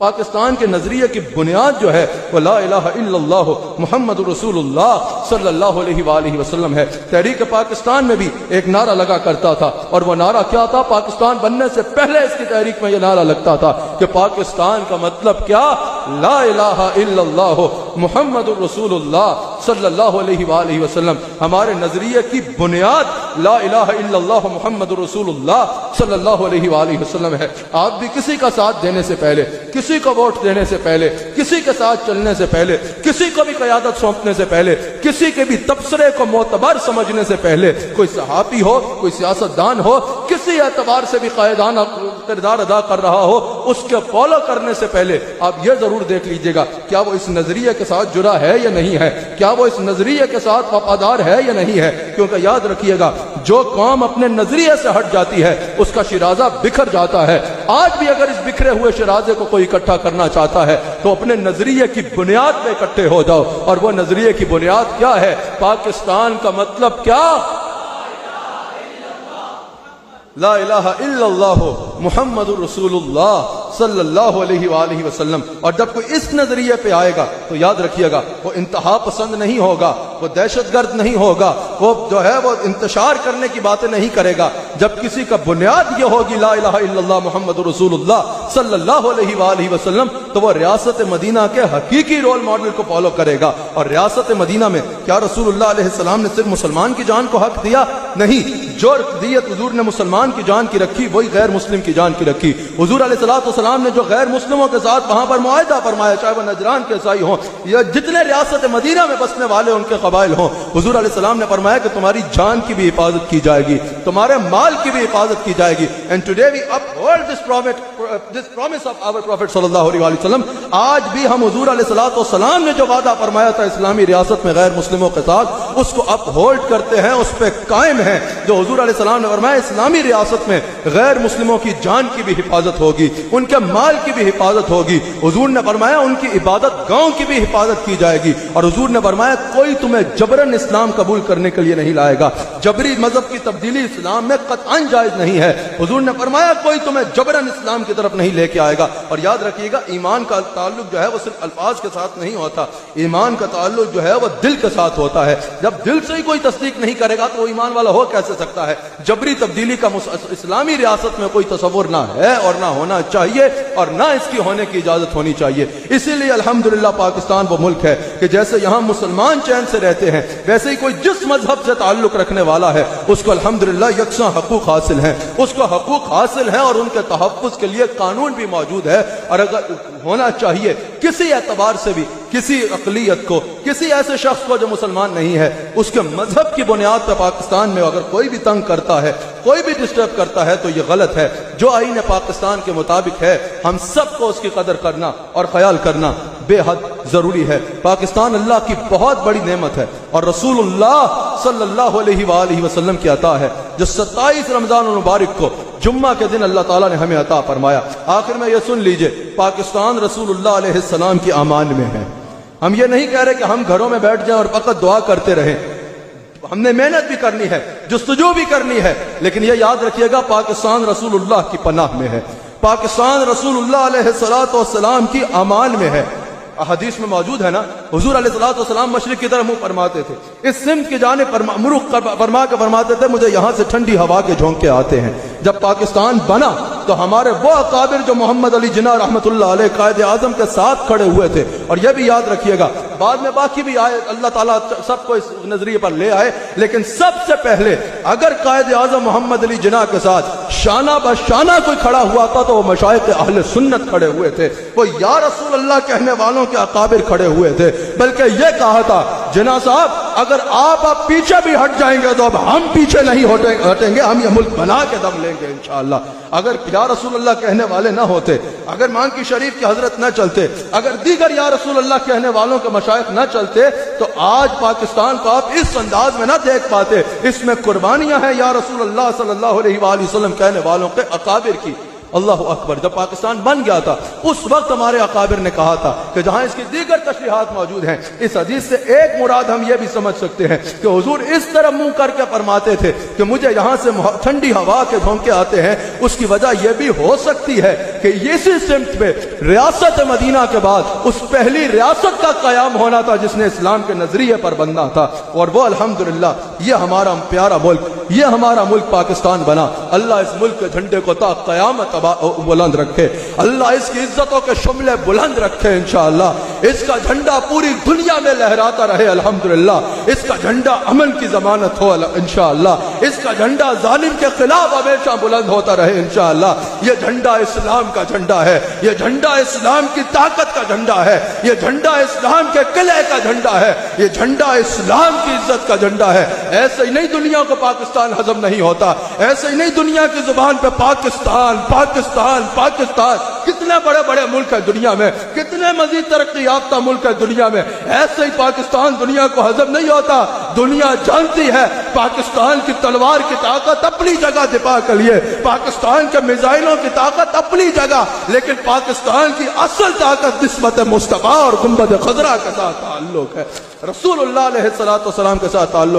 پاکستان کے نظریے کی بنیاد جو ہے وہ لا الہ الا اللہ محمد رسول اللہ صلی اللہ علیہ وآلہ وسلم ہے۔ تحریک پاکستان میں بھی ایک نعرہ لگا کرتا تھا، اور وہ نعرہ کیا تھا؟ پاکستان بننے سے پہلے اس کی تحریک میں یہ نعرہ لگتا تھا کہ پاکستان کا مطلب کیا؟ لا الہ الا اللہ محمد رسول اللہ صلی اللہ علیہ وآلہ وسلم۔ ہمارے نظریے کی بنیاد لا الہ الا اللہ محمد رسول اللہ صلی اللہ علیہ وآلہ وسلم ہے۔ آپ بھی کسی کا ساتھ دینے سے پہلے، کسی کو ووٹ دینے سے پہلے، کسی کے ساتھ چلنے سے پہلے، کسی کو بھی قیادت سونپنے سے پہلے، کسی کے بھی تبصرے کو معتبر سمجھنے سے پہلے، کوئی صحافی ہو، کوئی سیاستدان ہو، کسی اعتبار سے بھی قائدانہ کردار ادا کر رہا ہو، اس کے فالو کرنے سے پہلے آپ یہ ضرور دیکھ لیجئے گا کیا وہ اس نظریے کے ساتھ جڑا ہے یا نہیں ہے، کیا وہ اس نظریے کے ساتھ وفادار ہے یا نہیں ہے۔ کیونکہ یاد رکھیے گا، جو قوم اپنے نظریے سے ہٹ جاتی ہے اس کا شیرازہ بکھر جاتا ہے۔ آج بھی اگر اس بکھرے ہوئے شیرازے کو کوئی اکٹھا کرنا چاہتا ہے تو اپنے نظریے کی بنیاد پہ اکٹھے ہو جاؤ، اور وہ نظریے کی بنیاد کیا ہے؟ پاکستان کا مطلب کیا؟ لا الہ الا اللہ محمد رسول اللہ صلی اللہ علیہ وآلہ وسلم۔ اور جب کوئی اس نظریے پہ آئے گا تو یاد رکھیے گا، وہ انتہا پسند نہیں ہوگا، وہ دہشت گرد نہیں ہوگا، وہ جو ہے وہ انتشار کرنے کی باتیں نہیں کرے گا۔ جب کسی کا بنیاد یہ ہوگی لا الہ الا اللہ محمد رسول اللہ صلی اللہ علیہ وآلہ وسلم، تو وہ ریاست مدینہ کے حقیقی رول ماڈل کو فالو کرے گا۔ اور ریاست مدینہ میں کیا رسول اللہ علیہ السلام نے صرف مسلمان کی جان کو حق دیا؟ نہیں، جو دیت حضور نے مسلمان کی جان کی رکھی وہی غیر مسلم کی جان کی رکھی۔ حضور علیہ السلام نے جو غیر مسلموں کے ساتھ وہاں پر معاہدہ فرمایا، چاہے وہ نجران کے عیسائی ہوں یا جتنے ریاست مدینہ میں بسنے والے ان کے قبائل ہوں، حضور علیہ السلام نے فرمایا کہ تمہاری جان کی بھی حفاظت کی جائے گی، تمہارے مال کی بھی حفاظت کی جائے گی۔ And today we uphold this promise of our Prophet صلی اللہ علیہ وسلم۔ آج بھی ہم حضور علیہ السلام نے جو وعدہ فرمایا تھا اسلامی ریاست میں غیر مسلموں کے ساتھ، اس کو اپہولڈ کرتے ہیں، اس پہ قائم ہیں۔ جو حضور علیہ السلام نے فرمایا اسلامی ریاست میں غیر مسلموں کی جان کی بھی حفاظت ہوگی، ان کے مال کی بھی حفاظت ہوگی۔ حضور نے فرمایا ان کی عبادت گاؤں کی بھی حفاظت کی جائے گی، اور حضور نے فرمایا کوئی تمہیں جبرن اسلام قبول کرنے کے لیے نہیں لائے گا۔ جبری مذہب کی تبدیلی اسلام میں قطعاً جائز نہیں ہے۔ حضور نے فرمایا کوئی تمہیں جبرن اسلام کی طرف نہیں لے کے آئے گا۔ اور یاد رکھیے گا، ایمان کا تعلق جو ہے وہ صرف الفاظ کے ساتھ نہیں ہوتا، ایمان کا تعلق جو ہے وہ دل کے ساتھ ہوتا ہے۔ جب دل سے ہی کوئی تصدیق نہیں کرے گا تو وہ ایمان والا ہو کیسے سکتا ہے؟ جبری تبدیلی کا اسلامی ریاست میں کوئی تصور نہ ہے اور نہ ہونا چاہیے، اور نہ اس کی ہونے کی اجازت ہونی چاہیے۔ اسی لیے الحمدللہ پاکستان وہ ملک ہے کہ جیسے یہاں مسلمان چین سے رہتے ہیں، ویسے ہی کوئی جس مذہب سے تعلق رکھنے والا ہے اس کو الحمدللہ یکساں حقوق حاصل ہیں، اس کو حقوق حاصل ہیں، اور ان کے تحفظ کے لیے قانون بھی موجود ہے۔ اور اگر ہونا چاہیے کسی اعتبار سے بھی کسی اقلیت کو، کسی ایسے شخص کو جو مسلمان نہیں ہے، اس کے مذہب کی بنیاد پہ پاکستان میں اگر کوئی بھی تنگ کرتا ہے، کوئی بھی ڈسٹرب کرتا ہے تو یہ غلط ہے۔ جو آئین پاکستان کے مطابق ہے، ہم سب کو اس کی قدر کرنا اور خیال کرنا بے حد ضروری ہے۔ پاکستان اللہ کی بہت بڑی نعمت ہے، اور رسول اللہ صلی اللہ علیہ وآلہ وسلم کی عطا ہے، جو 27 رمضان المبارک کو جمعہ کے دن اللہ تعالیٰ نے ہمیں عطا فرمایا۔ آخر میں یہ سن لیجئے، پاکستان رسول اللہ علیہ السلام کی امان میں ہے۔ ہم یہ نہیں کہہ رہے کہ ہم گھروں میں بیٹھ جائیں اور فقط دعا کرتے رہیں، ہم نے محنت بھی کرنی ہے، جستجو بھی کرنی ہے، لیکن یہ یاد رکھیے گا پاکستان رسول اللہ کی پناہ میں ہے، پاکستان رسول اللہ علیہ السلام کی امان میں ہے۔ حدیث میں موجود ہے نا، حضور علیہ السلام مشرق کی طرف منہ فرماتے تھے، اس سمت کی جانب رخ فرما کے فرماتے تھے مجھے یہاں سے ٹھنڈی ہوا کے جھونکے آتے ہیں۔ جب پاکستان بنا تو ہمارے وہ اکابر جو محمد علی جناح رحمۃ اللہ علیہ قائد اعظم کے ساتھ کھڑے ہوئے تھے، اور یہ بھی یاد رکھیے گا بعد میں باقی بھی آئے، اللہ تعالیٰ سب کو اس نظریے پر لے آئے، لیکن سب سے پہلے اگر قائد اعظم محمد علی جناح کے ساتھ شانہ بشانہ کوئی کھڑا ہوا تھا تو وہ مشائخ اہل سنت کھڑے ہوئے تھے، وہ یا رسول اللہ کہنے والوں کے اکابر کھڑے ہوئے تھے، بلکہ یہ کہا تھا جناح صاحب اگر آپ پیچھے بھی ہٹ جائیں گے تو اب ہم پیچھے نہیں ہٹیں گے، ہم یہ ملک بنا کے دم لیں گے انشاءاللہ۔ اگر یا رسول اللہ کہنے والے نہ ہوتے، اگر مانکی شریف کی حضرت نہ چلتے، اگر دیگر یا رسول اللہ کہنے والوں کے مشائخ نہ چلتے، تو آج پاکستان کو آپ اس انداز میں نہ دیکھ پاتے۔ اس میں قربانیاں ہیں یا رسول اللہ صلی اللہ علیہ وآلہ وسلم کہنے والوں کے اکابر کی۔ اللہ اکبر۔ جب پاکستان بن گیا تھا اس وقت ہمارے اکابر نے کہا تھا کہ جہاں اس کی دیگر تشریحات موجود ہیں، اس حدیث سے ایک مراد ہم یہ بھی سمجھ سکتے ہیں کہ حضور اس طرح منہ کر کے فرماتے تھے کہ مجھے یہاں سے ٹھنڈی ہوا کے جھونکے آتے ہیں، اس کی وجہ یہ بھی ہو سکتی ہے کہ اسی سمت پہ ریاست مدینہ کے بعد اس پہلی ریاست کا قیام ہونا تھا جس نے اسلام کے نظریے پر بننا تھا، اور وہ الحمدللہ یہ ہمارا پیارا ملک، یہ ہمارا ملک پاکستان بنا۔ اللہ اس ملک کے جھنڈے کو تا قیامت بلند رکھے، اللہ اس کی عزتوں کے شملے بلند رکھے انشاءاللہ، اس کا جھنڈا پوری دنیا میں لہراتا رہے الحمدللہ، اس کا جھنڈا امن کی ضمانت ہو انشاءاللہ، اس کا جھنڈا ظالم کے خلاف ہمیشہ بلند ہوتا رہے انشاءاللہ۔ یہ جھنڈا اسلام کا جھنڈا ہے، یہ جھنڈا اسلام کی طاقت کا جھنڈا ہے، یہ جھنڈا اسلام کے قلعے کا جھنڈا ہے، یہ جھنڈا اسلام کی عزت کا جھنڈا ہے۔ ایسے ہی نہیں دنیا کو پاکستان ہضم نہیں ہوتا، ایسے ہی نہیں دنیا کی زبان پہ پاکستان پاکستان پاکستان، کتنے بڑے بڑے ملک ہیں دنیا میں، کتنے مزید ترقی یافتہ ملک ہے دنیا میں، ایسے ہی پاکستان دنیا کو ہضم نہیں ہوتا۔ دنیا جانتی ہے پاکستان کی تلوار کی طاقت اپنی جگہ دفاع کے لیے، پاکستان کے میزائلوں کی طاقت اپنی جگہ، لیکن پاکستان کی اصل طاقت نسبت مصطفیٰ اور گنبد خضرا کے ساتھ تعلق ہے، رسول اللہ علیہ الصلوۃ والسلام کے ساتھ تعلق